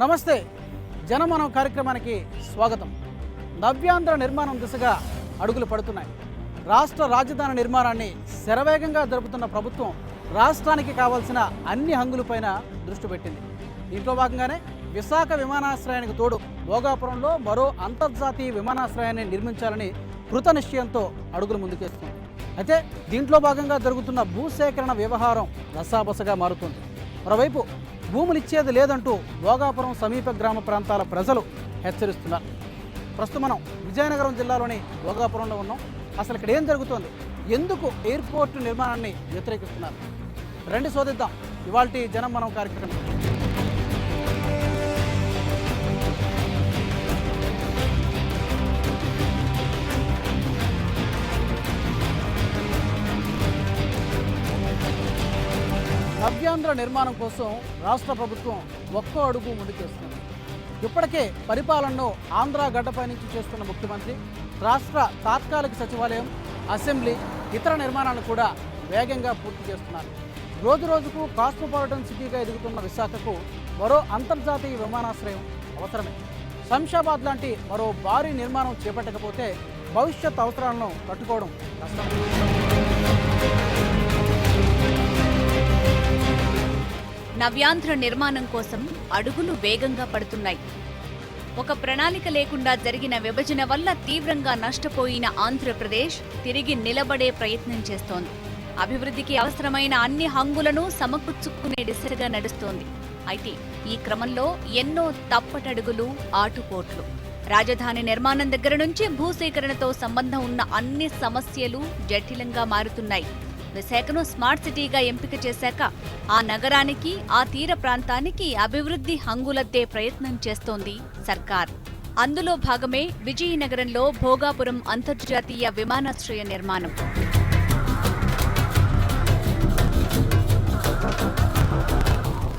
నమస్తే జనమనం కార్యక్రమానికి స్వాగతం. నవ్యాంధ్ర నిర్మాణం దిశగా అడుగులు పడుతున్నాయి. రాష్ట్ర రాజధాని నిర్మాణాన్ని శరవేగంగా జరుపుతున్న ప్రభుత్వం రాష్ట్రానికి కావాల్సిన అన్ని హంగులపైన దృష్టి పెట్టింది. దీంట్లో భాగంగానే విశాఖ విమానాశ్రయానికి తోడు భోగాపురంలో మరో అంతర్జాతీయ విమానాశ్రయాన్ని నిర్మించాలని కృత నిశ్చయంతో అడుగులు ముందుకేస్తుంది. అయితే దీంట్లో భాగంగా జరుగుతున్న భూసేకరణ వ్యవహారం రసాబసగా మారుతుంది. మరోవైపు భూములు ఇచ్చేది లేదంటూ భోగాపురం సమీప గ్రామ ప్రాంతాల ప్రజలు హెచ్చరిస్తున్నారు. ప్రస్తుతం మనం విజయనగరం జిల్లాలోని భోగాపురంలో ఉన్నాం. అసలు ఇక్కడ ఏం జరుగుతోంది, ఎందుకు ఎయిర్పోర్ట్ నిర్మాణాన్ని వ్యతిరేకిస్తున్నారు, రండి శోధిద్దాం ఇవాల్టి జనం మనం కార్యక్రమం. నవ్యాంధ్ర నిర్మాణం కోసం రాష్ట్ర ప్రభుత్వం ఒక్కో అడుగు ముందుకేస్తుంది. ఇప్పటికే పరిపాలనను ఆంధ్ర గడ్డపై నుంచి చేస్తున్న ముఖ్యమంత్రి రాష్ట్ర తాత్కాలిక సచివాలయం, అసెంబ్లీ, ఇతర నిర్మాణాలను కూడా వేగంగా పూర్తి చేస్తున్నారు. రోజు రోజుకు కాస్మోపాలిటన్ సిటీగా ఎదుగుతున్న విశాఖకు మరో అంతర్జాతీయ విమానాశ్రయం అవసరమే. శంషాబాద్ లాంటి మరో భారీ నిర్మాణం చేపట్టకపోతే భవిష్యత్ అవసరాలను తట్టుకోవడం కష్టం. నవ్యాంధ్ర నిర్మాణం కోసం అడుగులు వేగంగా పడుతున్నాయి. ఒక ప్రణాళిక లేకుండా జరిగిన విభజన వల్ల తీవ్రంగా నష్టపోయిన ఆంధ్రప్రదేశ్ తిరిగి నిలబడే ప్రయత్నం చేస్తోంది. అభివృద్ధికి అవసరమైన అన్ని హంగులను సమకూర్చుకునే దిశగా నడుస్తోంది. అయితే ఈ క్రమంలో ఎన్నో తప్పటడుగులు, ఆటుపోట్లు. రాజధాని నిర్మాణం దగ్గర నుంచి భూసేకరణతో సంబంధం ఉన్న అన్ని సమస్యలు జటిలంగా మారుతున్నాయి. విశాఖను స్మార్ట్ సిటీగా ఎంపిక చేశాక ఆ నగరానికి, ఆ తీర ప్రాంతానికి అభివృద్ధి హంగులద్దే ప్రయత్నం చేస్తోంది సర్కార్. అందులో భాగమే విజయనగరంలో భోగాపురం అంతర్జాతీయ విమానాశ్రయ నిర్మాణం.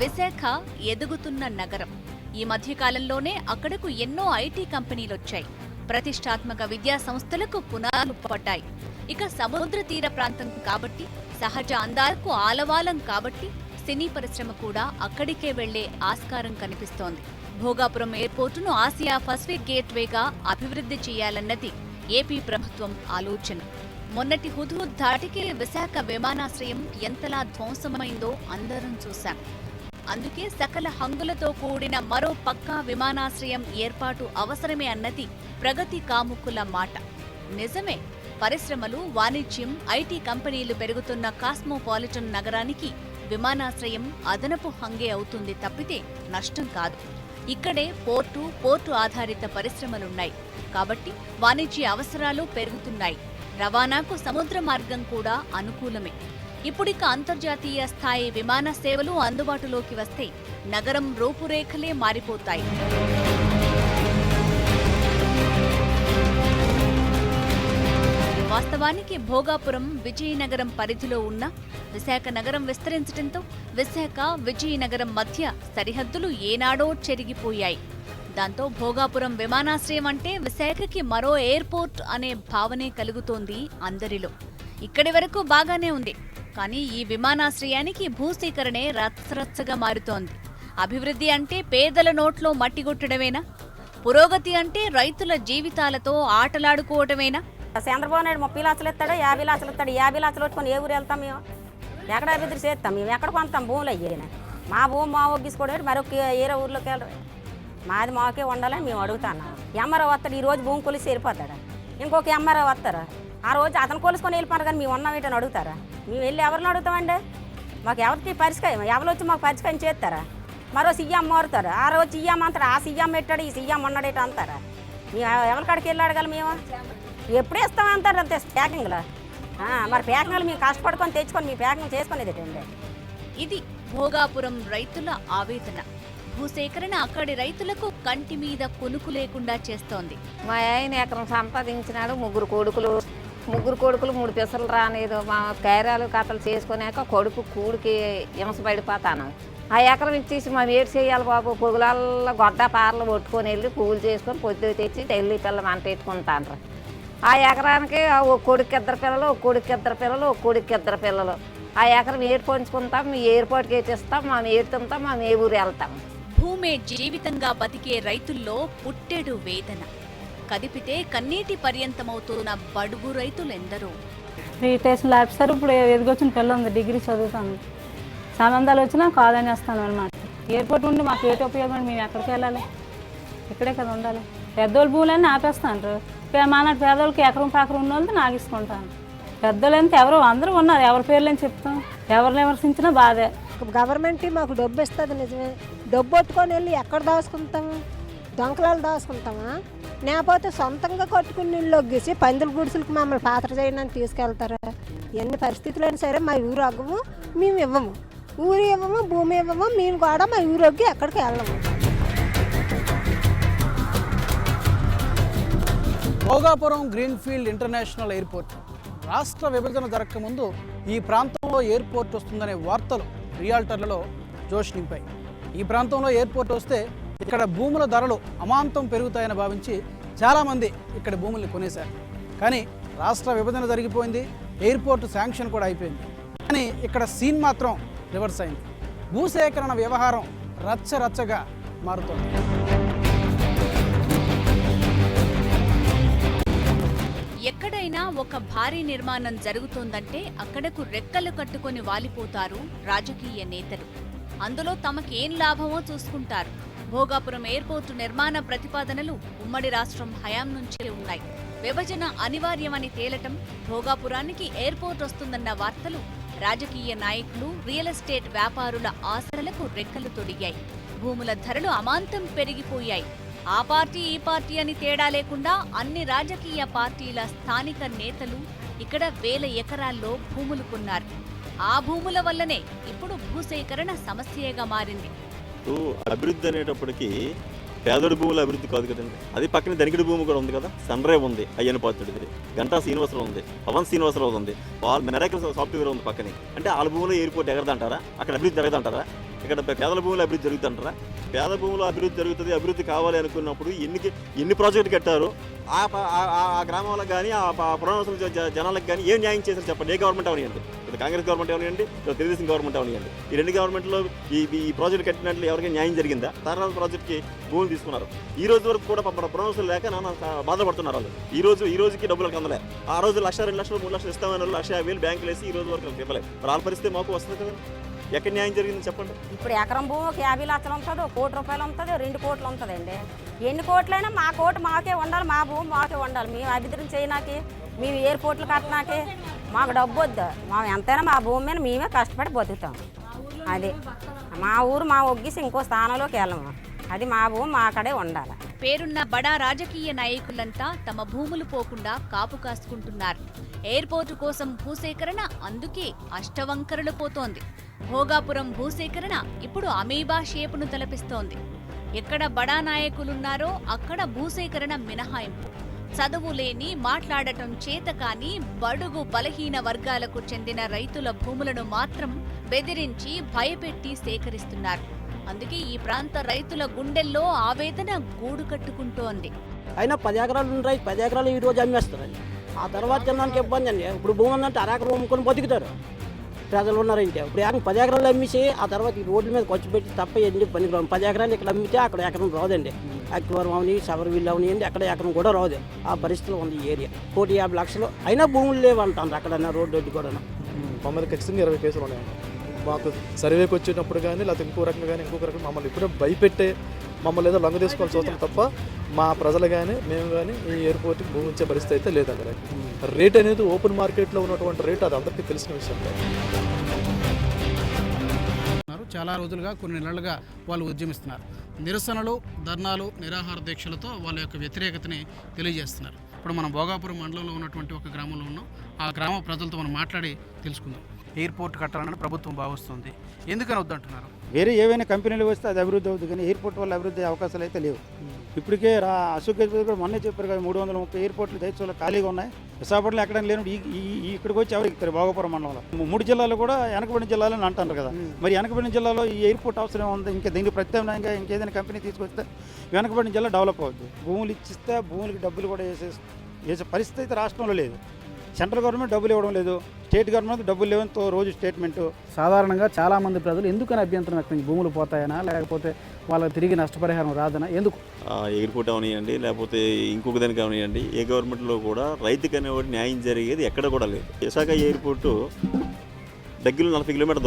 విశాఖ ఎదుగుతున్న నగరం. ఈ మధ్యకాలంలోనే అక్కడకు ఎన్నో ఐటీ కంపెనీలొచ్చాయి. ప్రతిష్టాత్మక విద్యా సంస్థలకు పునాదులు పడ్డాయి. ఇక సముద్ర తీర ప్రాంతం కాబట్టి, సహజ అందాలకు ఆలవాలం కాబట్టి సినీ పరిశ్రమ కూడా అక్కడికే వెళ్లే ఆస్కారం కనిపిస్తోంది. భోగాపురం ఎయిర్పోర్టును ఆసియా పసిఫిక్ గేట్వేగా అభివృద్ధి చేయాలన్నది ఏపీ ప్రభుత్వం ఆలోచన. మొన్నటి హుద్హుద్ ధాటికి విశాఖ విమానాశ్రయం ఎంతలా ధ్వంసమైందో అందరం చూశాం. అందుకే సకల హంగులతో కూడిన మరో పక్కా విమానాశ్రయం ఏర్పాటు అవసరమే అన్నది ప్రగతి కాముకుల మాట. నిజమే, పరిశ్రమలు, వాణిజ్యం, ఐటీ కంపెనీలు పెరుగుతున్న కాస్మోపాలిటన్ నగరానికి విమానాశ్రయం అదనపు హంగే అవుతుంది తప్పితే నష్టం కాదు. ఇక్కడే పోర్టు ఆధారిత పరిశ్రమలున్నాయి కాబట్టి వాణిజ్య అవసరాలు పెరుగుతున్నాయి. రవాణాకు సముద్ర మార్గం కూడా అనుకూలమే. ఇప్పుడిక అంతర్జాతీయ స్థాయి విమాన సేవలు అందుబాటులోకి వస్తే నగరం రూపురేఖలే మారిపోతాయి. వాస్తవానికి భోగాపురం విజయనగరం పరిధిలో ఉన్న విశాఖ నగరం విస్తరించడంతో విశాఖ, విజయనగరం మధ్య సరిహద్దులు ఏనాడో చెరిగిపోయాయి. దాంతో భోగాపురం విమానాశ్రయం అంటే విశాఖకి మరో ఎయిర్పోర్ట్ అనే భావనే కలుగుతోంది అందరిలో. ఇక్కడి వరకు బాగానే ఉంది. కానీ ఈ విమానాశ్రయానికి భూసేకరణే రచ్చరచ్చగా మారుతోంది. అభివృద్ధి అంటే పేదల నోట్లో మట్టిగొట్టడమేనా? పురోగతి అంటే రైతుల జీవితాలతో ఆటలాడుకోవటమేనా? చంద్రబాబు నాయుడు 30 లక్షలు ఇస్తాడు, 50 లక్షలు ఇస్తాడు. 50 లక్షలు పెట్టుకొని ఏ ఊరు వెళ్తాం? మేము ఎక్కడ అభివృద్ధి చేస్తాం? మేము ఎక్కడ కొంటాం? భూములు అయ్యాయి. మా భూమి మా ఒగ్గిసుకోవడం మరొక ఏరే ఊర్లోకి వెళ్ళరు. మాది మాకే ఉండాలని మేము అడుగుతున్నాం. ఎంఆర్ఓ వస్తాడు, ఈ రోజు భూమి కొలిసి వెళ్ళిపోతాడు. ఇంకొక ఎంఆర్ఓ వస్తారు, ఆ రోజు అతను కొలుసుకొని వెళ్ళిపోతారు. కానీ మేము ఉన్నాం ఏంటని అడుగుతారా? మేము వెళ్ళి ఎవరిని అడుగుతామండి? మాకు ఎవరికి పరిష్కారం, ఎవరు వచ్చి మాకు పరిష్కారం చేస్తారా? మరో సీఎం మారుతారు, ఆ రోజు సీఎం అంటారు, ఆ సీఎం పెట్టాడు, ఈ సీఎం ఉన్నాడేట అంటారా? మేము ఎవరి కాడికి వెళ్ళి అడగాలి? మేము ఎప్పుడు ఇస్తామంటారు అంతే ప్యాకింగ్లో. మరి ప్యాకింగ్లు మేము కష్టపడుకొని తెచ్చుకొని మీ ప్యాకింగ్ చేసుకునేది ఏంటండి? ఇది భోగాపురం రైతుల ఆవేదన. భూసేకరణ అక్కడి రైతులకు కంటి మీద కొనుకు లేకుండా చేస్తోంది. మా ఆయన ఎకరం సంపాదించినాడు, ముగ్గురు కొడుకులు 3 పెసలు రానేదో మా కైరాలు కథలు చేసుకున్నాక కొడుకు కూడికి హింసపడిపోతాను. ఆ ఎకరం ఇచ్చేసి మేము ఏడు చేయాలి బాబు, పొగులల్లో గొడ్డ పారలు కొట్టుకొని వెళ్ళి పూలు చేసుకొని పొద్దు తెచ్చి తెల్లి పిల్ల మంట పెట్టుకుంటాను. ఆ ఎకరానికి ఒక కొడుకు 2 పిల్లలు, ఒక కొడుకు 2 పిల్లలు, ఒక కొడుకు 2 పిల్లలు. ఆ ఎకరం ఏరు పంచుకుంటాం, మీ ఎయిర్పోర్ట్కి ఎట్టిస్తాం, మేము ఏరుతుంటాం, మేము ఏ ఊరు వెళ్తాం. భూమే జీవితంగా బతికే రైతుల్లో పుట్టెడు వేదన. కదిపితే కన్నీటి పర్యంతమవుతున్న బడుగు రైతులెందరో. రిజిస్ట్రేషన్ ఆఫీసర్ ఇప్పుడు ఎదిగొచ్చిన పిల్ల ఉంది, డిగ్రీ చదువుతాను. సంబంధాలు వచ్చినా కాదని వస్తాను అనమాట. ఎయిర్పోర్ట్ ఉండి మాకు ఏంటి ఉపయోగం? మేము ఎక్కడికి వెళ్ళాలి? ఇక్కడే కదా ఉండాలి. పెద్దోళ్ళ భూములన్నీ ఆపేస్తాను. మన పేదోళ్ళకి ఎకరం పాకరం ఉన్న వాళ్ళతో నాగిసుకుంటాను. పెద్దోళ్ళు అంతా ఎవరు అందరూ ఉన్నారు, ఎవరి పేర్లేని చెప్తాం. ఎవరిని విమర్శించినా బాధే. గవర్నమెంట్ మాకు డబ్బు ఇస్తుంది నిజమే. డబ్బు పట్టుకొని వెళ్ళి ఎక్కడ దాచుకుంటాము? దొంగలాలు దాచుకుంటామా? లేకపోతే సొంతంగా కట్టుకుని ఇల్లు ఒగ్గేసి పందుల గుడిసెలకు మమ్మల్ని పాత్ర చేయడానికి తీసుకెళ్తారా? ఎన్ని పరిస్థితులైనా సరే మా ఊరు అగ్గము, మేము ఇవ్వము. ఊరు ఇవ్వము, భూమి ఇవ్వము, మేము కూడా మా ఊరు ఒగ్గి ఎక్కడికి వెళ్ళము. Bhogapuram greenfield international airport. రాష్ట్ర విభజన జరగకముందు ఈ ప్రాంతంలో ఎయిర్పోర్ట్ వస్తుందనే వార్తలు రియాల్టర్లలో జోష్ నింపాయి. ఈ ప్రాంతంలో ఎయిర్పోర్ట్ వస్తే ఇక్కడ భూముల ధరలు అమాంతం పెరుగుతాయని భావించి చాలామంది ఇక్కడ భూముల్ని కొనేశారు. కానీ రాష్ట్ర విభజన జరిగిపోయింది, ఎయిర్పోర్ట్ శాంక్షన్ కూడా అయిపోయింది. కానీ ఇక్కడ సీన్ మాత్రం రివర్స్ అయింది. భూసేకరణ వ్యవహారం రచ్చరచ్చగా మారుతోంది. ఎక్కడైనా ఒక భారీ నిర్మాణం జరుగుతోందంటే అక్కడకు రెక్కలు కట్టుకొని వాలిపోతారు రాజకీయ నేతలు. అందులో తమకేం లాభమో చూసుకుంటారు. భోగాపురం ఎయిర్పోర్టు నిర్మాణ ప్రతిపాదనలు ఉమ్మడి రాష్ట్రం హయాం నుంచే ఉన్నాయి. విభజన అనివార్యమని తేలటం, భోగాపురానికి ఎయిర్పోర్ట్ వస్తుందన్న వార్తలు రాజకీయ నాయకులు, రియల్ ఎస్టేట్ వ్యాపారుల ఆశలకు రెక్కలు తొడిగాయి. భూముల ధరలు అమాంతం పెరిగిపోయాయి. ఆ పార్టీ ఈ పార్టీ అని తేడా లేకుండా అన్ని రాజకీయ పార్టీల స్థానిక నేతలు ఇక్కడ వేల ఎకరాల్లో భూములు కొన్నారు. ఆ భూముల వల్లనే ఇప్పుడు భూసేకరణ సమస్యగా మారింది. అభివృద్ధి అనేటప్పటికీ పేదడి భూముల అభివృద్ధి కాదు కదండి. అది పక్కన ధనికుడి భూమి కూడా ఉంది కదా. సన్రైవ్ ఉంది, అయ్యన పాత్రుడిది, గంటా శ్రీనివాసరావు ఉంది, పవన్ శ్రీనివాసరావు ఉంది, వాళ్ళ మెరాకిల్ సాఫ్ట్వేర్ ఉంది పక్కనే. అంటే వాళ్ళ భూములో ఎయిర్పోర్ట్ ఎగరదంటారా? అక్కడ అభివృద్ధి జరగదంటారా? ఇక్కడ పేదల భూములు అభివృద్ధి జరుగుతుంటారా? పేద భూములు అభివృద్ధి జరుగుతుంది. అభివృద్ధి కావాలి అనుకున్నప్పుడు ఎన్ని ప్రాజెక్టులు కట్టారు? ఆ గ్రామాలకు కానీ ఆ పురాణాల జనాలకు కానీ ఏం న్యాయం చేశారు చెప్పండి? ఏ గవర్నమెంట్ అవనియండి, కాంగ్రెస్ గవర్నమెంట్ అవనియండి, తెలుగుదేశం గవర్నమెంట్ అవనియండి, ఈ రెండు గవర్నమెంట్లో ఈ ప్రాజెక్ట్ కట్టినట్లు ఎవరికైనా న్యాయం జరిగిందా? తర్వాత ప్రాజెక్ట్కి భూములు తీసుకున్నారు. ఈ రోజు వరకు కూడా పురాణాలు లేక బాధపడుతున్నారు వాళ్ళు. ఈ రోజుకి డబ్బులకు అందలే. ఆ రోజు 1,00,000, 2,00,000, 3,00,000 ఇస్తామని 1,50,000 బ్యాంకులు వేసి ఈ రోజు వరకు ఇవ్వలేదు. వాళ్ళ పరిస్థితి మాకు వస్తుంది కదా. ఎక్కడ న్యాయం జరిగింది చెప్పండి? ఇప్పుడు ఎకరం భూమి ఒక 50 లక్షలు ఉంటుంది, 1 కోటి రూపాయలు ఉంటుంది, 2 కోట్లు ఉంటుందండి. ఎన్ని కోట్లైనా మా కోటి మాకే ఉండాలి, మా భూమి మాకే ఉండాలి. మేము అభివృద్ధి చేయనాకి, మేము ఎయిర్పోర్ట్లు కట్టనాకి మాకు డబ్బు వద్దు. మేము ఎంతైనా మా భూమి మీద మేమే కష్టపడి బతుకుతాం. అది మా ఊరు మా ఒగ్గేసి ఇంకో స్థానంలోకి వెళ్ళము. అది మా భూమి మా అక్కడే ఉండాలి. పేరున్న బడా రాజకీయ నాయకులంతా తమ భూములు పోకుండా కాపు కాసుకుంటున్నారు. ఎయిర్పోర్టు కోసం భూసేకరణ అందుకే అష్టవంకరలు పోతోంది. భోగాపురం భూసేకరణ ఇప్పుడు అమీబా షేపును తలపిస్తోంది. ఎక్కడ బడా నాయకులున్నారో అక్కడ భూసేకరణ మినహాయింపు. చదువు లేని, మాట్లాడటం చేతకాని బడుగు బలహీన వర్గాలకు చెందిన రైతుల భూములను మాత్రం బెదిరించి భయపెట్టి సేకరిస్తున్నారు. అందుకే ఈ ప్రాంత రైతుల గుండెల్లో ఆవేదన గూడు కట్టుకుంటోంది. అయినా 10 ఎకరాలు ఉన్నాయి, 10 ఎకరాలు ఈ రోజు అమ్మేస్తారండి. ఆ తర్వాత తినడానికి ఇబ్బంది అండి. ఇప్పుడు భూమి ఉందంటే అరెకరం అమ్ముకొని బతుకుతారు ప్రజలు ఉన్నారంటే. ఇప్పుడు 10 ఎకరాలు అమ్మేసి ఆ తర్వాత ఈ రోడ్ల మీద ఖర్చు పెట్టి తప్ప ఎందుకు పనికిరావు. 10 ఎకరాలు ఇక్కడ అమ్మితే అక్కడ ఎకరం రాదండి. అక్కివరం అవని, సబర్విల్లు అవనియండి, అక్కడ ఎకరం కూడా రాదు. ఆ పరిస్థితిలో ఉంది ఈ ఏరియా. 1,50,00,000 అయినా భూములు లేవంటారు అక్కడ రోడ్డు కూడా. మమ్మల్ని ఖచ్చితంగా 20 కేసులు ఉన్నాయండి. మాకు సర్వేకి వచ్చేటప్పుడు కానీ లేకపోతే ఇంకో రకంగా కానీ ఇంకొక రకంగా మమ్మల్ని ఇప్పుడే భయపెట్టే మమ్మల్ని ఏదో లొంగ తీసుకోవాల్సి వస్తుంది తప్ప మా ప్రజలు కానీ మేము కానీ ఈ ఎయిర్పోర్ట్కి భూమి ఇచ్చే పరిస్థితి అయితే లేదండి. రేట్ అనేది ఓపెన్ మార్కెట్లో ఉన్నటువంటి రేట్ అది అందరికీ తెలిసిన విషయం. చాలా రోజులుగా, కొన్ని నెలలుగా వాళ్ళు ఉద్యమిస్తున్నారు. నిరసనలు, ధర్నాలు, నిరాహార దీక్షలతో వాళ్ళ యొక్క వ్యతిరేకతని తెలియజేస్తున్నారు. ఇప్పుడు మనం భోగాపురం మండలంలో ఉన్నటువంటి ఒక గ్రామంలో ఉన్నాం. ఆ గ్రామ ప్రజలతో మనం మాట్లాడి తెలుసుకుందాం. ఎయిర్పోర్ట్ కట్టాలని ప్రభుత్వం భావిస్తుంది, ఎందుకని వద్దంటున్నారు? వేరే ఏవైనా కంపెనీలు వస్తే అది అభివృద్ధి అవుతుంది, కానీ ఎయిర్పోర్ట్ వల్ల అభివృద్ధి అవకాశాలు అయితే లేవు. ఇప్పటికే అశోక్ గజపతి కూడా మొన్నే చెప్పారు కదా, 330 ఎయిర్పోర్ట్లు దేశంలో ఖాళీగా ఉన్నాయి. విశాఖపట్నం ఎక్కడ లేని ఇక్కడికి వచ్చి ఎవరు ఎక్కుతారు? భోగాపురం మండలంలో 3 జిల్లాలు కూడా వెనకబడిన జిల్లాలని అంటారు కదా. మరి వెనకబడిన జిల్లాలో ఈ ఎయిర్పోర్ట్ అవసరం ఉంది. ఇంకా దీనికి ప్రత్యామ్నాయంగా ఇంకేదైనా కంపెనీ తీసుకొస్తే వెనకబడిన జిల్లా డెవలప్ అవుతుంది. భూములు ఇచ్చిస్తే భూములకి డబ్బులు కూడా వేసే పరిస్థితి అయితే రాష్ట్రంలో లేదు. సెంట్రల్ గవర్నమెంట్ డబ్బులు ఇవ్వడం లేదు, స్టేట్ గవర్నమెంట్ డబ్బులు లేవని రోజు స్టేట్మెంటు. సాధారణంగా చాలామంది ప్రజలు ఎందుకని అభ్యంతరం వ్యక్తం భూములు పోతాయనా, లేకపోతే వాళ్ళకి తిరిగి నష్టపరిహారం రాదనా, ఎందుకు? ఎయిర్పోర్ట్ అవనివ్వండి, లేకపోతే ఇంకొక దానికి అవనివ్వండి, ఏ గవర్నమెంట్లో కూడా రైతుకి అనేవాడు న్యాయం జరిగేది ఎక్కడ కూడా లేదు. విశాఖ ఎయిర్పోర్టు దగ్గరలో 40 కిలోమీటర్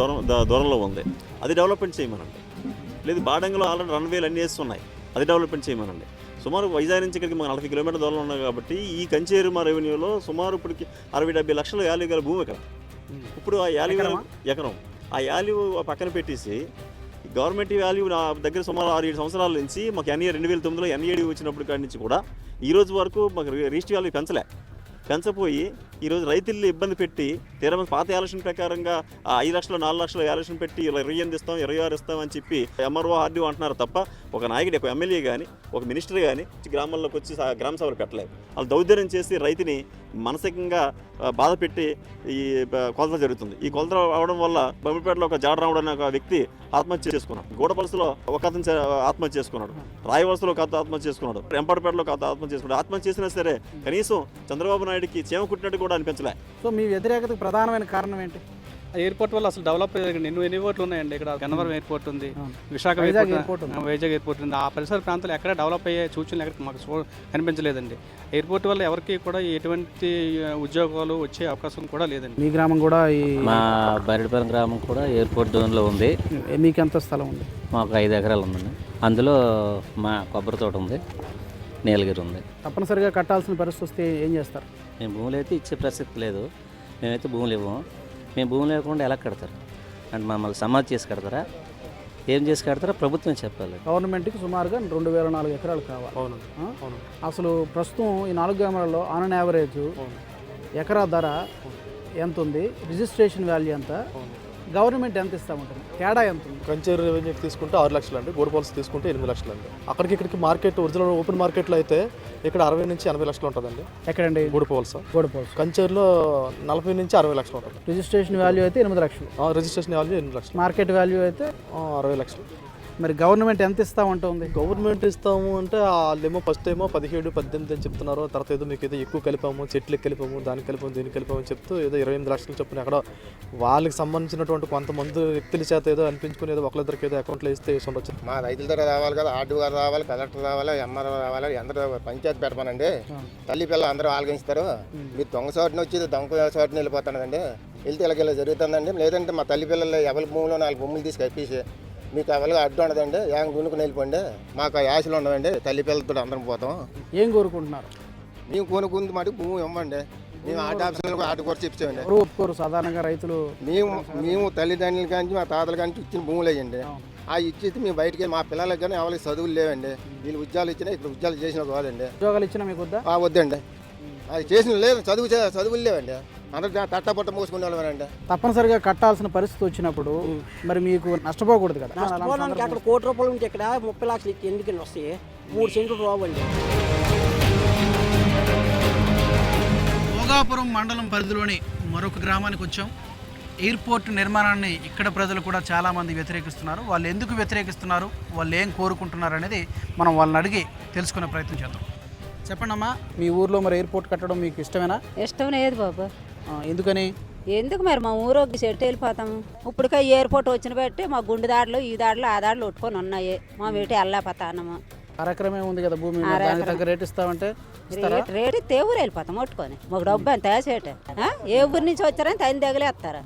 దూరంలో ఉంది, అది డెవలప్మెంట్ చేయమనండి. లేదు బాడంగలో ఆల్రెడీ రన్వేలు అన్నీ వేస్తున్నాయి, అది డెవలప్మెంట్ చేయమనండి. సుమారు వైజాగ్ నుంచి ఇక్కడికి మాకు 40 కిలోమీటర్ దూరంలో ఉన్నాయి కాబట్టి ఈ కంచేరు మా రెవెన్యూలో సుమారు ఇప్పటికి 60-70 లక్షల వాల్యూ గల భూమి ఇక్కడ. ఇప్పుడు ఆ 50 ఎకరం ఆ వాల్యూ పక్కన పెట్టేసి గవర్నమెంట్ వాల్యూ నా దగ్గర సుమారు 6-7 సంవత్సరాల నుంచి మాకు 2009లో NAD వచ్చినప్పుడు కాడి నుంచి కూడా ఈ రోజు వరకు మాకు రిజిస్ట్రీ వాల్యూ పెంచపోయి ఈరోజు రైతుల్ని ఇబ్బంది పెట్టి తీరా పాత ఎలక్షన్ ప్రకారంగా 5 లక్షలు 4 లక్షలు ఎలక్షన్ పెట్టి 28 ఇస్తాం 26 ఇస్తాం అని చెప్పి MRO RDO అంటున్నారు తప్ప ఒక నాయకుడు, ఒక ఎమ్మెల్యే కానీ ఒక మినిస్టర్ కానీ గ్రామాల్లోకి వచ్చి గ్రామ సభలు పెట్టలేదు. వాళ్ళు దౌర్జన్యం చేసి రైతుని మానసికంగా బాధ పెట్టి ఈ కొలత జరుగుతుంది. ఈ కొలత అవడం వల్ల బొమ్మపేటలో ఒక జాడరాముడు అనే ఒక వ్యక్తి ఆత్మహత్య చేసుకున్నాడు, గూడపలసలో ఒక అతను ఆత్మహత్య చేసుకున్నాడు, రాయవలసలో ఒక అతను ఆత్మహత్య చేసుకున్నాడు, ఎంపడపేటలో ఒక అతను ఆత్మహత్య చేసుకున్నాడు. ఆత్మహత్య చేసినా సరే కనీసం చంద్రబాబు నాయుడుకి చీమ కుట్టినట్టు కూడా అనిపించలే. సో మీ వ్యతిరేకతకు ప్రధానమైన కారణం ఏంటి? ఎయిర్పోర్ట్ వల్ల అసలు డెవలప్ ఎన్ని ఎయిర్పోర్ట్లు ఉన్నాయండి. ఇక్కడ గన్నవరం ఎయిర్పోర్ట్ ఉంది, విశాఖ వైజాగ్ ఎయిర్పోర్ట్ ఉంది. ఆ పరిసర ప్రాంతాలు ఎక్కడ డెవలప్ అయ్యే సూచనలు ఎక్కడ మాకు కనిపించలేదండి. ఎయిర్పోర్ట్ వల్ల ఎవరికి కూడా ఎటువంటి ఉద్యోగాలు వచ్చే అవకాశం కూడా లేదండి. మీ గ్రామం కూడా మా బరిడిపల్లి గ్రామం కూడా ఎయిర్పోర్ట్ జోన్లో ఉంది. మీకు ఎంత స్థలం ఉంది? మాకు 5 ఎకరాలు ఉందండి. అందులో మా కొబ్బరి తోట ఉంది, నీలగిరి ఉంది. తప్పనిసరిగా కట్టాల్సిన పరిస్థితి వస్తే ఏం చేస్తారు? మేము భూములు అయితే ఇచ్చే ప్రసక్తి లేదు. మేమైతే భూములు ఇవ్వము. మేము భూములు లేకుండా ఎలా కడతారు అంటే మమ్మల్ని సమాధి చేసి కడతారా, ఏం చేసి కడతారా ప్రభుత్వం చెప్పాలి. గవర్నమెంట్కి సుమారుగా 2004 ఎకరాలు కావాలి. అవును. అసలు ప్రస్తుతం ఈ 4 గ్రామాలలో ఆన్ యావరేజ్ ఎకరా ధర ఎంత ఉంది, రిజిస్ట్రేషన్ వాల్యూ ఎంత, గవర్నమెంట్ ఎంత ఇస్తామంటుంది, తేడా ఎంత ఉంది? కంచేరు రెవెన్యూ తీసుకుంటే 6 లక్షలు అండి, గూడపాలసీ తీసుకుంటే 8 లక్షలు అండి. అక్కడికి ఇక్కడికి మార్కెట్ ఒరిజినల్ ఓపెన్ మార్కెట్లో అయితే ఇక్కడ 60 నుంచి 80 లక్షలు ఉంటుందండి. ఎక్కడండి? గూడపాలసీ. కంచేరులో 40 నుంచి 60 లక్షలు ఉంటుంది. రిజిస్ట్రేషన్ వాల్యూ అయితే 8 లక్షలు. రిజిస్ట్రేషన్ వాల్యూ 8 లక్షలు. మార్కెట్ వాల్యూ అయితే 60 లక్షలు. మరి గవర్నమెంట్ ఎంత ఇస్తామంటుంది? గవర్నమెంట్ ఇస్తాము అంటే వాళ్ళేమో ఫస్ట్ ఏమో 17-18 అని చెప్తున్నారు. తర్వాత ఏదో మీకు ఏదో ఎక్కువ కలిపాము, చెట్లకు కలిపాము, దానికి కలిపాము, దీనికి కలిపాము అని చెప్తూ ఏదో 28 లక్షలు చొప్పున ఎక్కడ వాళ్ళకి సంబంధించినటువంటి కొంతమంది వ్యక్తుల చేత ఏదో అనిపించుకుని ఏదో ఒకరిద్దరికి ఏదో అకౌంట్లో ఇస్తే ఉండొచ్చు. మా రైతుల దగ్గర రావాలి కదా, ఆర్డీ గారు రావాలి, కలెక్టర్ రావాలి, MRO రావాలి, అందరూ పంచాయతీ పెడతానండి. తల్లి పిల్లలు అందరూ ఆలోచిస్తారు. మీరు దొంగ చోటుని వచ్చి దొంగ చోటుని వెళ్ళిపోతానండి. వెళ్తే ఇలా జరుగుతుందండి. లేదంటే మా తల్లి పిల్లలు ఎవరి భూమిలో 4 భూములు తీసుకు కప్పేసి మీకు ఎవరికి అడ్డు ఉండదండి, ఏం గునుకుని వెళ్ళిపోండి. మాకు ఆశలు ఉండవండి, తల్లి పిల్లలతో అందరం పోతాం. ఏం కోరుకుంటున్నారు? మేము కొనుక్కుంది మటుకు భూమి ఇవ్వండి. మేము ఆట ఆఫీసులకు ఆట కూడా చెప్తామండి. ఒప్పుకోరు సాధారణంగా రైతులు. మేము తల్లిదండ్రుల కానీ మా తాతల కానీ ఇచ్చిన భూములు అయ్యండి. ఆ ఇచ్చేది మేము బయటికి మా పిల్లలకి కానీ ఎవరికి చదువులు లేవండి. వీళ్ళు ఉద్యోగాలు ఇచ్చినా ఇక్కడ ఉద్యోగాలు చేసిన కాదండి. ఉద్యోగాలు ఇచ్చినా మీకు వద్దా? వద్దండి, అది చేసిన లేదు, చదువులు లేవండి. అందరూ తట్టపట్ట మోసుకునే వాళ్ళండి. తప్పనిసరిగా కట్టాల్సిన పరిస్థితి వచ్చినప్పుడు మరి మీకు నష్టపోకూడదు కదా? నష్టపోవడానికి అక్కడ 1 కోటి రూపాయలు ఉంటే ఇక్కడ 30 లక్షలు ఇచ్చి ఎందుకని వస్తాయి? 3 సెంట్లు రావండి. భోగాపురం మండలం పరిధిలోని మరొక గ్రామానికి వచ్చాం. ఎయిర్పోర్ట్ నిర్మాణాన్ని ఇక్కడ ప్రజలు కూడా చాలామంది వ్యతిరేకిస్తున్నారు. వాళ్ళు ఎందుకు వ్యతిరేకిస్తున్నారు, వాళ్ళు ఏం కోరుకుంటున్నారు అనేది మనం వాళ్ళని అడిగి తెలుసుకునే ప్రయత్నం చేద్దాం. చెప్పండి అమ్మా, మీ ఊర్లో మరి ఎయిర్పోర్ట్ కట్టడం మీకు ఇష్టమేనా? ఇష్టం లేదు బాబు. ఎందుకని? ఎందుకు మరి మా ఊరోకి సెట్ వెళ్ళిపోతాము. ఇప్పటికే ఎయిర్పోర్ట్ వచ్చిన బట్టి మా గుండె దాడులు ఈ దాడులు ఆ దాడులు ఒట్టుకొని ఉన్నాయి. మా వీటి వెళ్ళకపోతాము. కార్యక్రమం ఉంది కదా భూమి, దానికి తగ్గ రేట్ ఇస్తామంటే రేట్ ఇస్తే ఏ ఊరు వెళ్ళిపోతాం ఒట్టుకొని. మాకు డబ్బు ఎంత సేట ఏ ఊరి నుంచి వచ్చారని తగిన తగిలేస్తారు.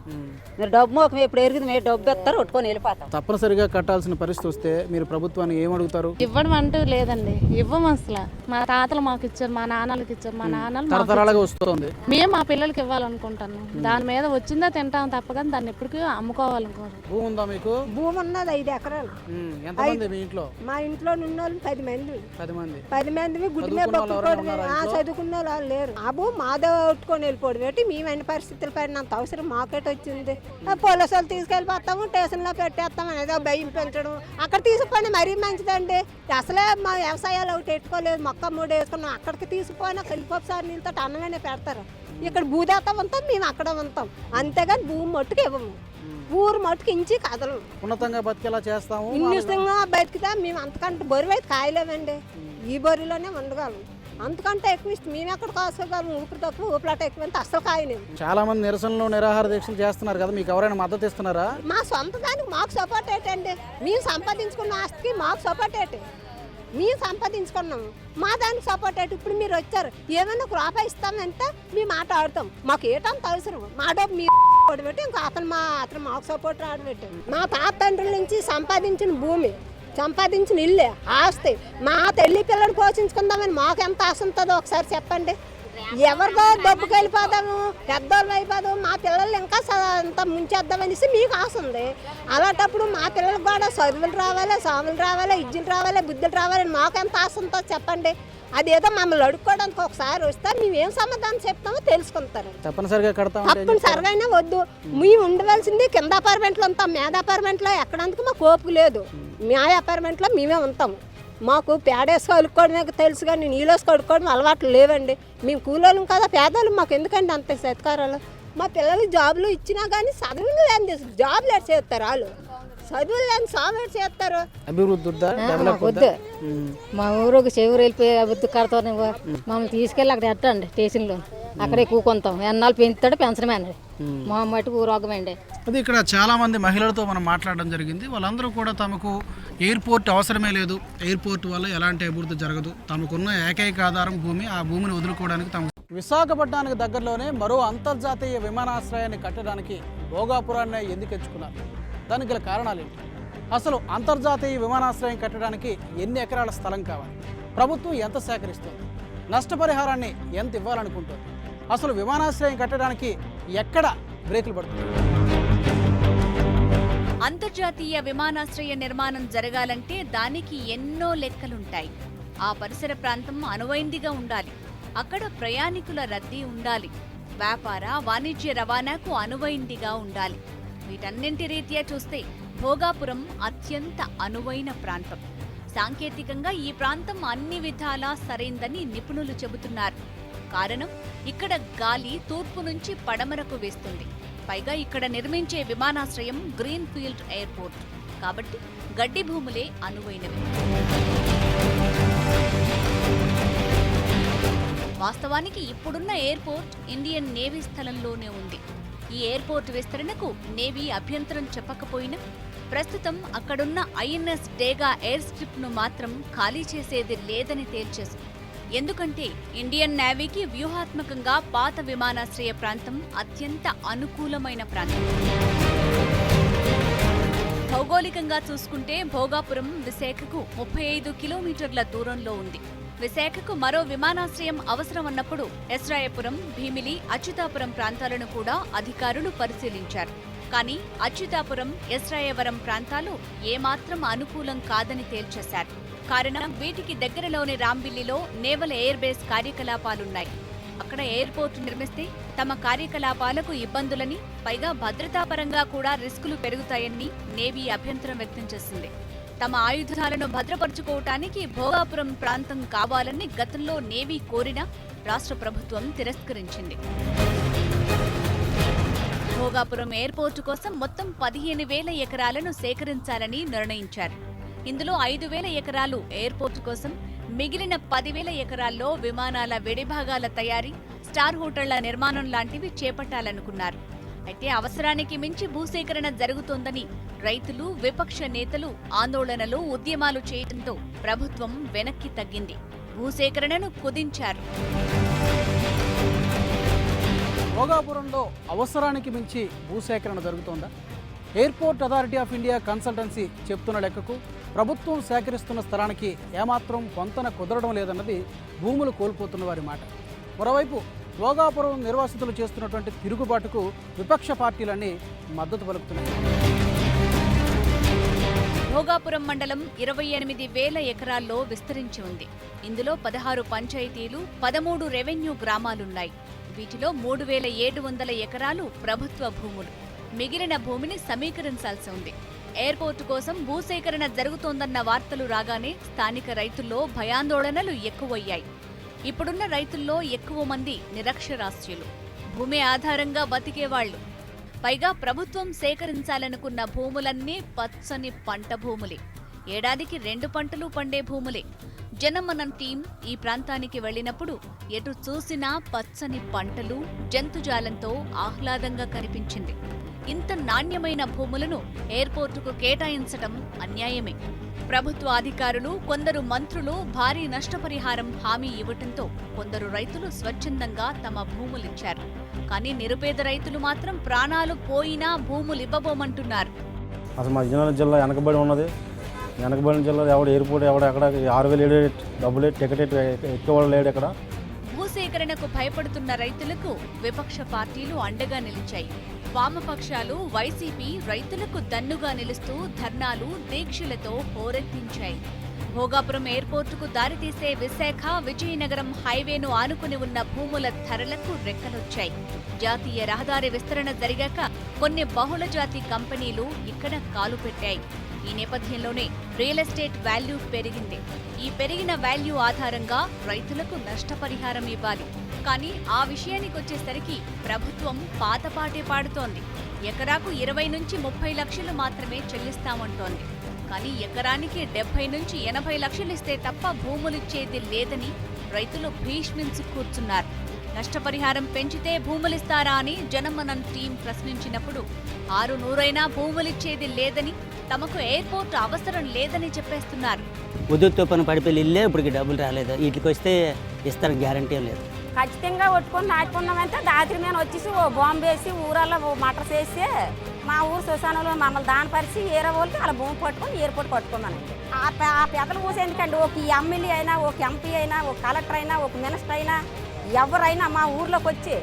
మీరు డబ్బు మాకు ఎప్పుడు ఎరిగింది మీరు డబ్బు ఇస్తారు ఒట్టుకొని వెళ్ళిపోతాం. తప్పనిసరిగా కట్టాల్సిన పరిస్థితి వస్తే మీరు ప్రభుత్వాన్ని ఏమడుగుతారు? ఇవ్వడం అంటూ లేదండి, ఇవ్వం అసలు. మా తాతలు మాకు ఇచ్చారు, మా నాన్నలకి ఇచ్చారు, మా నాన్నలు తరతరాలుగా వస్తుంది. మేము మా పిల్లలకి ఇవ్వాలనుకుంటాను. దాని మీద వచ్చిందా తింటాం తప్ప కానీ దాన్ని ఎప్పటికీ అమ్ముకోవాలనుకోరు. భూమి ఉందా మీకు? భూమి ఉన్నది 5 ఎకరాలు. ఎంతమంది మీ ఇంట్లో? మా ఇంట్లో ఉన్న వాళ్ళు 10 మంది. 10 మంది గుడ్డి మీద చదువుకున్న వాళ్ళు లేరు. ఆ భూమి మాదే ఒట్టుకొని వెళ్ళిపోవడం ఏంటి? మేము ఎన్ని పరిస్థితులు పడినంత అవసరం మాకేట వచ్చింది. పోలీసు వాళ్ళు తీసుకెళ్ళిపోతాము, స్టేషన్లో పెట్టేస్తాం అనేది భయం పెంచడం. అక్కడ తీసుకుపోయినా మరీ మంచిదండి. అసలే మా వ్యవసాయాలు ఒకటి పెట్టుకోలేదు, మొక్క 3 వేసుకున్నాం. అక్కడికి తీసుకుపోయినా కలిపి సార్ నీళ్ళతో అన్నగానే పెడతారు. ఇక్కడ భూదేత ఉంటాం, మేము అక్కడ ఉంటాం. అంతేగాని భూమి మట్టుకు ఇవ్వము. ఊరు మట్టుకు ఇంచి కదలు. ఉన్నతంగా బతికేలా చేస్తాము. ఇన్నిష్టంగా బతికితే మేము అంతకంటే బరువు అయితే కాయలేమండి. ఈ బరువులోనే ఉండగలం. అంతకంటే ఎక్కువ ఇష్టం. మేము ఎక్కడ కాసుకోగలం? ఊపిరి తక్కువ ఊపిరాట ఎక్కువ అంటే అసలు కాయలేము. చాలా మంది నిరసనలు నిరాహార దీక్షలు చేస్తున్నారు కదా, మీకు ఎవరైనా మద్దతు ఇస్తున్నారా? మా సొంత దానికి మాకు సపోర్ట్ ఏంటండి? మేము సంపాదించుకున్న ఆస్తికి మాకు సపోర్ట్ ఏంటి? మేము సంపాదించుకున్నాము, మా దానికి సపోర్ట్ ఏంటి? ఇప్పుడు మీరు వచ్చారు, ఏమైనా ఒక రూపాయి ఇస్తామంటే మేము మాట ఆడతాం. మాకు ఏటంత అవసరం? మా డబ్బు మీరు పెట్టి ఇంకా అతను మాకు సపోర్ట్ ఆడబెట్టి, మా తాత తండ్రుల నుంచి సంపాదించిన భూమి, సంపాదించిన ఇల్లే ఆస్తి, మా తల్లి పిల్లలు పోషించుకుందామని మాకు ఎంత ఆశ ఉంటుందో ఒకసారి చెప్పండి. ఎవరిదో డబ్బుకి వెళ్ళిపోదాము, పెద్దోళ్ళు అయిపోదాము, మా పిల్లలు ఇంకా అంత ముంచేద్దామనేసి మీకు ఆశ ఉంది. అలాంటప్పుడు మా పిల్లలకు కూడా చదువులు రావాలి, సాములు రావాలి, ఇజ్జులు రావాలి, బుద్ధులు రావాలని మాకు ఎంత ఆశ ఉంటుందో చెప్పండి. అదేదో మమ్మల్ని అడుక్కోవడానికి ఒకసారి వస్తే మేమేం సమాధానం చెప్తామో తెలుసుకుంటారు. తప్పనిసరిగా కడతాం. తప్పనిసరిగా వద్దు, మేము ఉండవలసింది కింద అపార్ట్మెంట్లో ఉంటాం. మీద అపార్ట్మెంట్లో ఎక్కడానికి మాకు ఓపిక లేదు. మా అపార్ట్మెంట్లో మేమే ఉంటాము. మాకు పేడేసి కలుపుకోవడమే తెలుసు కానీ నీళ్ళేసి కడుక్కోవడం అలవాట్లు లేవండి. మేము కూలోళ్ళం కదా, పేదోళ్ళం. మాకు ఎందుకండి అంత సత్కారాలు? మా పిల్లలు జాబులు ఇచ్చినా కానీ చదువులు లేని జాబులు ఎట్ చేస్తారు వాళ్ళు, చదువులు లేని సాగు ఎట్ చేస్తారు. అభివృద్ధి వద్దు, మా ఊరికి చెవురు వెళ్ళిపోయి అభివృద్ధి కడతాను. మమ్మల్ని తీసుకెళ్ళి అక్కడ ఎట్టండి స్టేషన్లో, అక్కడే కూకుంటాం. ఎన్నాళ్ళు పెంచుతాడు పెంచడమే అండి, మా మటుకు రోగమండి. అది ఇక్కడ చాలా మంది మహిళలతో మనం మాట్లాడడం జరిగింది. వాళ్ళందరూ కూడా తమకు ఎయిర్పోర్ట్ అవసరమే లేదు, ఎయిర్పోర్ట్ వల్ల ఎలాంటి అభివృద్ధి జరగదు, తమకున్న ఏకైక ఆధారం భూమి, ఆ భూమిని వదులుకోవడానికి తమ విశాఖపట్నానికి దగ్గరలోనే మరో అంతర్జాతీయ విమానాశ్రయాన్ని కట్టడానికి భోగాపురాన్ని ఎందుకు ఎంచుకున్నారు? దానికి గల కారణాలు ఏంటి? అసలు అంతర్జాతీయ విమానాశ్రయం కట్టడానికి ఎన్ని ఎకరాల స్థలం కావాలి? ప్రభుత్వం ఎంత సేకరిస్తుంది? నష్టపరిహారాన్ని ఎంత ఇవ్వాలనుకుంటుంది? అసలు విమానాశ్రయం కట్టడానికి ఎక్కడ బ్రేకులు పడుతుంది? అంతర్జాతీయ విమానాశ్రయ నిర్మాణం జరగాలంటే దానికి ఎన్నో లెక్కలుంటాయి. ఆ పరిసర ప్రాంతం అనువైందిగా ఉండాలి, అక్కడ ప్రయాణికుల రద్దీ ఉండాలి, వ్యాపార వాణిజ్య రవాణాకు అనువైందిగా ఉండాలి. వీటన్నింటి రీత్యా చూస్తే భోగాపురం అత్యంత అనువైన ప్రాంతం. సాంకేతికంగా ఈ ప్రాంతం అన్ని విధాలా సరైందని నిపుణులు చెబుతున్నారు. కారణం, ఇక్కడ గాలి తూర్పు నుంచి పడమరకు వేస్తుంది. పైగా ఇక్కడ నిర్మించే విమానాశ్రయం గ్రీన్ ఫీల్డ్ ఎయిర్పోర్ట్ కాబట్టి గడ్డి భూములే అనువైనవి. వాస్తవానికి ఇప్పుడున్న ఎయిర్పోర్ట్ ఇండియన్ నేవీ స్థలంలోనే ఉంది. ఈ ఎయిర్పోర్ట్ విస్తరణకు నేవీ అభ్యంతరం చెప్పకపోయినా ప్రస్తుతం అక్కడున్న ఐఎన్ఎస్ డేగా ఎయిర్ స్ట్రిప్ ను మాత్రం ఖాళీ చేసేది లేదని తేల్చేసింది. ఎందుకంటే ఇండియన్ నేవీకి వ్యూహాత్మకంగా పాత విమానాశ్రయ ప్రాంతం అత్యంత అనుకూలమైన ప్రాంతం. భౌగోళికంగా చూసుకుంటే భోగాపురం విశాఖకు 35 కిలోమీటర్ల దూరంలో ఉంది. విశాఖకు మరో విమానాశ్రయం అవసరమన్నప్పుడు ఎస్రాయపురం, భీమిలి, అచ్యుతాపురం ప్రాంతాలను కూడా అధికారులు పరిశీలించారు. కానీ అచ్యుతాపురం, ఎస్రాయవరం ప్రాంతాలు ఏమాత్రం అనుకూలం కాదని తేల్చేశారు. కారణం, వీటికి దగ్గరలోని రాంబిల్లిలో నేవల్ ఎయిర్ బేస్ కార్యకలాపాలున్నాయి. అక్కడ ఎయిర్పోర్ట్ నిర్మిస్తే తమ కార్యకలాపాలకు ఇబ్బందులని, పైగా భద్రతాపరంగా కూడా రిస్కులు పెరుగుతాయని నేవీ అభ్యంతరం వ్యక్తం చేసింది. తమ ఆయుధాలను భద్రపరుచుకోవటానికి భోగాపురం ప్రాంతం కావాలని గతంలో నేవీ కోరినా రాష్ట్ర ప్రభుత్వం తిరస్కరించింది. భోగాపురం ఎయిర్పోర్టు కోసం మొత్తం 15,000 ఎకరాలను సేకరించాలని నిర్ణయించారు. ఇందులో 5,000 ఎకరాలు ఎయిర్పోర్టు కోసం, మిగిలిన 10,000 ఎకరాల్లో విమానాల విడిభాగాల తయారీ, స్టార్ హోటళ్ల నిర్మాణం లాంటివి చేపట్టాలనుకున్నారు. అయితే అవసరానికి మించి భూసేకరణ జరుగుతోందని రైతులు, విపక్ష నేతలు ఆందోళనలు, ఉద్యమాలు చేయడంతో ప్రభుత్వం వెనక్కి తగ్గింది. భూసేకరణను కుదించారు. భోగాపురంలో అవసరానికి మించి భూసేకరణ జరుగుతోందా? Airport authority of India consultancy చెప్తున్న లెక్కకు ప్రభుత్వం సేకరిస్తున్న స్థలానికి ఏమాత్రం పొంతన కుదరడం లేదన్నది భూములు కోల్పోతున్న వారి మాట. మరోవైపు భోగాపురం నిర్వాసితులు చేస్తున్నటువంటి తిరుగుబాటుకు విపక్ష పార్టీలన్నీ మద్దతు పలుకుతున్నాయి. భోగాపురం మండలం 28,000 ఎకరాల్లో విస్తరించి ఉంది. ఇందులో 16 పంచాయతీలు, 13 రెవెన్యూ గ్రామాలున్నాయి. వీటిలో 3,700 ఎకరాలు ప్రభుత్వ భూములు. మిగిలిన భూమిని సమీకరించాల్సి ఉంది. ఎయిర్పోర్టు కోసం భూసేకరణ జరుగుతోందన్న వార్తలు రాగానే స్థానిక రైతుల్లో భయాందోళనలు ఎక్కువయ్యాయి. ఇప్పుడున్న రైతుల్లో ఎక్కువ మంది నిరక్షరాస్యులు, భూమి ఆధారంగా బతికేవాళ్లు. పైగా ప్రభుత్వం సేకరించాలనుకున్న భూములన్నీ పచ్చని పంట భూములే. ఏడాదికి 2 పంటలు పండే భూములే. జనమనం టీం ఈ ప్రాంతానికి వెళ్లినప్పుడు ఎటు చూసినా పచ్చని పంటలు, జంతుజాలంతో ఆహ్లాదంగా కనిపించింది. ఇంత నాణ్యమైన భూములను ఎయిర్పోర్టుకు కేటాయించడం అన్యాయమే. ప్రభుత్వ అధికారులు, కొందరు మంత్రులు భారీ నష్టపరిహారం హామీ ఇవ్వటంతో కొందరు రైతులు స్వచ్ఛందంగా తమ భూములిచ్చారు. కానీ నిరుపేద రైతులు మాత్రం ప్రాణాలు పోయినా భూములివ్వబోమంటున్నారు. అసలు మా విజయనగరం జిల్లా వెనకబడి ఉన్నది. వెనకబడిన జిల్లాలో ఎవడు ఎయిర్పోర్ట్ అక్కడ 6,000 డబ్బులు టికెట్ ఎక్కువ లేడు. ఇక్కడ భూసేకరణకు భయపడుతున్న రైతులకు విపక్ష పార్టీలు అండగా నిలిచాయి. వామపక్షాలు, వైసీపీ రైతులకు దన్నుగా నిలుస్తూ ధర్నాలు, దీక్షలతో హోరెత్తించాయి. భోగాపురం ఎయిర్పోర్టుకు దారితీసే విశాఖ, విజయనగరం హైవేను ఆనుకుని ఉన్న భూముల ధరలకు రెక్కలొచ్చాయి. జాతీయ రహదారి విస్తరణ జరిగాక కొన్ని బహుళజాతి కంపెనీలు ఇక్కడ కాలు పెట్టాయి. ఈ నేపథ్యంలోనే రియల్ ఎస్టేట్ వాల్యూ పెరిగింది. ఈ పెరిగిన వాల్యూ ఆధారంగా రైతులకు నష్టపరిహారం ఇవ్వాలి. కానీ ఆ విషయానికొచ్చేసరికి ప్రభుత్వం పాతపాటే పాడుతోంది. ఎకరాకు 20 నుంచి 30 లక్షలు మాత్రమే చెల్లిస్తామంటోంది. కానీ ఎకరానికి 70 నుంచి 80 లక్షలు ఇస్తే తప్ప భూములిచ్చేది లేదని రైతులు భీష్మించి కూర్చున్నారు. నష్టపరిహారం పెంచితే భూములిస్తారా అని జనమనం టీం ప్రశ్నించినప్పుడు 600 భూములిచ్చేది లేదని, తమకు ఎయిర్పోర్ట్ అవసరం లేదని చెప్పేస్తున్నారు. ఉద్యోగ పని పడిపోయి ఇల్లే ఇప్పటికి డబ్బులు రాలేదు. వీటికి వస్తే ఇస్తారు, గ్యారంటీ లేదు. ఖచ్చితంగా కొట్టుకొని నాటుకున్నామంటే రాత్రి మేము వచ్చేసి ఓ బాంబు వేసి ఊరల్లో ఓ మటర్స్ వేస్తే మా ఊరు శ్మశానంలో మమ్మల్ని దానిపరిచి ఏరే వాళ్ళకి అలా భూమి పట్టుకొని ఎయిర్పోర్ట్ పట్టుకోమనండి. ఆ పెద్దలు ఊసేందుకండి ఒక ఎమ్మెల్యే అయినా, ఒక ఎంపీ అయినా, ఒక కలెక్టర్ అయినా, ఒక మినిస్టర్ అయినా, ఎవరైనా మా ఊర్లోకి వచ్చి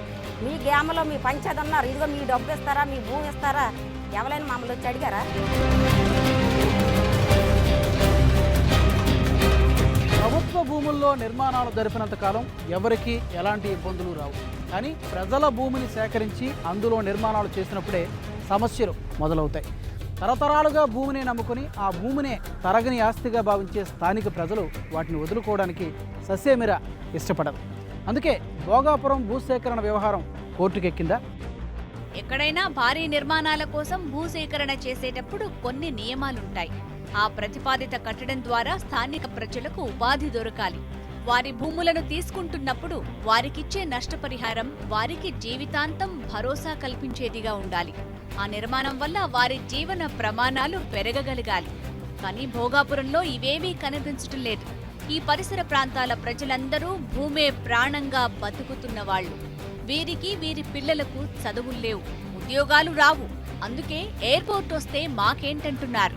మీ గ్రామంలో మీ పంచాయతీ ఉన్నారు, ఇదిగో మీ డబ్బు ఇస్తారా, మీ భూమి ఇస్తారా, ఎవరైనా మమ్మల్ని వచ్చి అడిగారా? ప్రభుత్వ భూముల్లో నిర్మాణాలు జరిపినంత కాలం ఎవరికీ ఎలాంటి ఇబ్బందులు రావు. కానీ ప్రజల భూమిని సేకరించి అందులో నిర్మాణాలు చేసినప్పుడే సమస్యలు మొదలవుతాయి. తరతరాలుగా భూమిని నమ్ముకుని ఆ భూమినే తరగని ఆస్తిగా భావించే స్థానిక ప్రజలు వాటిని వదులుకోవడానికి ససేమిరా ఇష్టపడరు. అందుకే భోగాపురం భూసేకరణ వ్యవహారం కోర్టుకెక్కిందా? ఎక్కడైనా భారీ నిర్మాణాల కోసం భూసేకరణ చేసేటప్పుడు కొన్ని నియమాలుంటాయి. ఆ ప్రతిపాదిత కట్టడం ద్వారా స్థానిక ప్రజలకు ఉపాధి దొరకాలి. వారి భూములను తీసుకుంటున్నప్పుడు వారికిచ్చే నష్టపరిహారం వారికి జీవితాంతం భరోసా కల్పించేదిగా ఉండాలి. ఆ నిర్మాణం వల్ల వారి జీవన ప్రమాణాలు పెరగగలగాలి. కానీ భోగాపురంలో ఇవేమీ కనిపించటం లేదు. ఈ పరిసర ప్రాంతాల ప్రజలందరూ భూమే ప్రాణంగా బతుకుతున్న వాళ్ళు. వీరికి, వీరి పిల్లలకు చదువులు లేవు, ఉద్యోగాలు రావు. అందుకే ఎయిర్పోర్ట్ వస్తే మాకేంటంటున్నారు.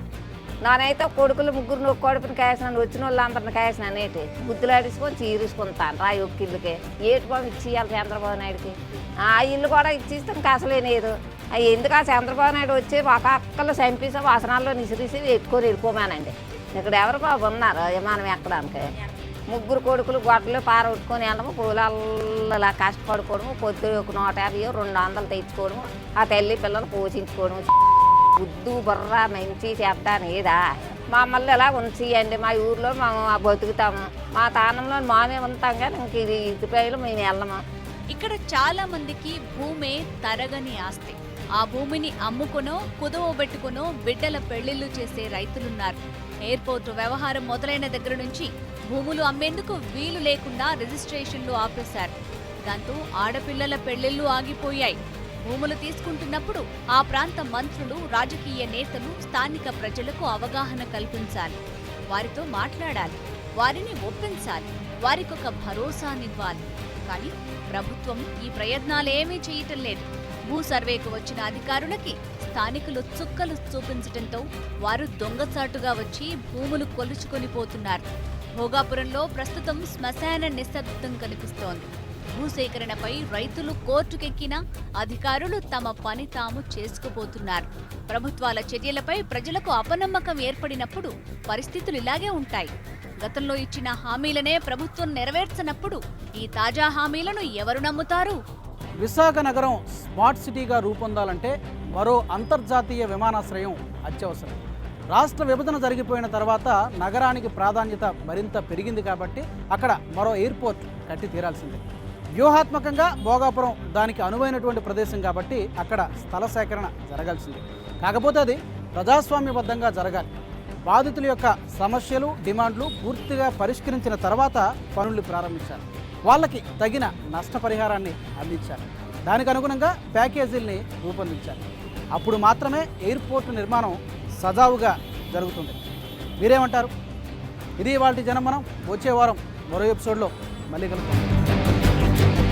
నానైతే కొడుకులు ముగ్గురు కొడుకుని కాసినాను, వచ్చిన వాళ్ళందరిని కాసినాను. ఏంటి బుద్ధులాడేసుకొని చీరేసుకుంటాను రా ఒక్కిళ్ళకి. ఏటి బాబు ఇచ్చేయాలి చంద్రబాబు నాయుడుకి. ఆ ఇల్లు కూడా ఇచ్చిస్తే ఇంకా అసలే లేదు. అవి ఎందుకు ఆ చంద్రబాబు నాయుడు వచ్చి ఒక అక్కలు చంపేసి వాసనాల్లో నిసిరిసి ఎత్తుకొని వెళ్ళిపోమానండి. ఇక్కడ ఎవరు బాబు ఉన్నారు విమానం ఎక్కడానికి? ముగ్గురు కొడుకులు గొడ్డలు పారొట్టుకొని వెళ్ళడము, పూలల్లా కష్టపడుకోవడము, పొద్దు ఒక 150 200 తెచ్చుకోవడము, ఆ తల్లి పిల్లలు పోషించుకోవడము. బుద్ధు బుర్ర మంచి చేద్దాను ఏదా మమ్మల్ని ఎలా ఉంచియండి. మా ఊర్లో మేము బతుకుతాము, మా తానంలో మామే ఉంటాం. కానీ ఇంక ఇది ఇటుపైలు మేము వెళ్ళము. ఇక్కడ చాలా మందికి భూమే తరగని ఆస్తి. ఆ భూమిని అమ్ముకునో కుదవబెట్టుకునో బిడ్డల పెళ్లిళ్లు చేసే రైతులున్నారు. ఎయిర్పోర్టు వ్యవహారం మొదలైన దగ్గర నుంచి భూములు అమ్మేందుకు వీలు లేకుండా రిజిస్ట్రేషన్లు ఆపేశారు. దాంతో ఆడపిల్లల పెళ్లిళ్లు ఆగిపోయాయి. భూములు తీసుకుంటున్నప్పుడు ఆ ప్రాంత మంత్రులు, రాజకీయ నేతలు స్థానిక ప్రజలకు అవగాహన కల్పించాలి. వారితో మాట్లాడాలి, వారిని ఒప్పించాలి, వారికొక భరోసానివ్వాలి. కానీ ప్రభుత్వం ఈ ప్రయత్నాలేమీ చేయటం లేదు. భూ సర్వేకు వచ్చిన అధికారులకి స్థానికులు చుక్కలు చూపించడంతో వారు దొంగచాటుగా వచ్చి భూములు కొలుచుకొని పోతున్నారు. భోగాపురంలో ప్రస్తుతం శ్మశాన నిశ్శబ్దం కనిపిస్తోంది. భూసేకరణపై రైతులు కోర్టుకెక్కినా అధికారులు తమ పని తాము చేసుకుపోతున్నారు. ప్రభుత్వాల చర్యలపై ప్రజలకు అపనమ్మకం ఏర్పడినప్పుడు పరిస్థితులు ఇలాగే ఉంటాయి. గతంలో ఇచ్చిన హామీలనే ప్రభుత్వం నెరవేర్చనప్పుడు ఈ తాజా హామీలను ఎవరు నమ్ముతారు? విశాఖ నగరం స్మార్ట్ సిటీగా రూపొందాలంటే మరో అంతర్జాతీయ విమానాశ్రయం అత్యవసరం. రాష్ట్ర విభజన జరిగిపోయిన తర్వాత నగరానికి ప్రాధాన్యత మరింత పెరిగింది కాబట్టి అక్కడ మరో ఎయిర్పోర్ట్ కట్టి తీరాల్సిందే. వ్యూహాత్మకంగా భోగాపురం దానికి అనువైనటువంటి ప్రదేశం కాబట్టి అక్కడ స్థల సేకరణ జరగాల్సిందే. కాకపోతే అది ప్రజాస్వామ్యబద్ధంగా జరగాలి. బాధితుల యొక్క సమస్యలు డిమాండ్లు పూర్తిగా పరిష్కరించిన తర్వాత పనులు ప్రారంభించారు. వాళ్ళకి తగిన నష్టపరిహారాన్ని అందించారు. దానికి అనుగుణంగా ప్యాకేజీల్ని రూపొందించారు. అప్పుడు మాత్రమే ఎయిర్పోర్టు నిర్మాణం సజావుగా జరుగుతుంది. మీరేమంటారు? ఇది ఇవాల్టి జనం. మనం వచ్చే వారం మరో ఎపిసోడ్లో మళ్ళీ కలుద్దాం.